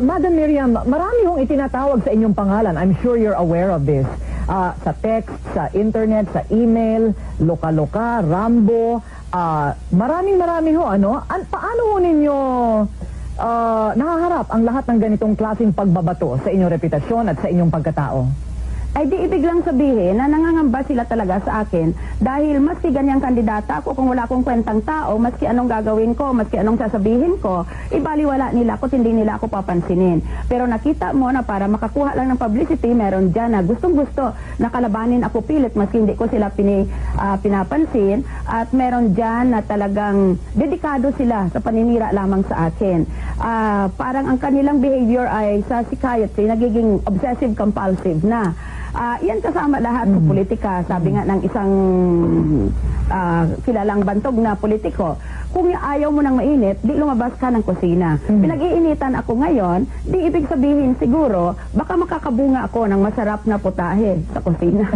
Madam Miriam, marami hong itinatawag sa inyong pangalan. I'm sure you're aware of this. Sa text, sa internet, sa email, Loka-Loka, Rambo, marami ho, ano? Paano ho ninyo nahaharap ang lahat ng ganitong klaseng pagbabato sa inyong reputasyon at sa inyong pagkatao? Ay di ibig lang sabihin na nangangamba sila talaga sa akin dahil maski ganyang kandidata ako, kung wala akong kwentang tao, maski anong gagawin ko, maski anong sasabihin ko, ibaliwala nila ako, hindi nila ako papansinin. Pero nakita mo na para makakuha lang ng publicity, meron dyan na gustong-gusto na kalabanin ako pilit maski hindi ko sila pinapansin, at meron dyan na talagang dedikado sila sa paninira lamang sa akin. Parang ang kanilang behavior ay sa psychiatry nagiging obsessive-compulsive na. Yan kasama lahat sa politika. Sabi nga ng isang kilalang bantog na politiko, kung ayaw mo ng mainit, di lumabas ka ng kusina. Pinag-iinitan ako ngayon, di ibig sabihin siguro, baka makakabunga ako ng masarap na putahe sa kusina.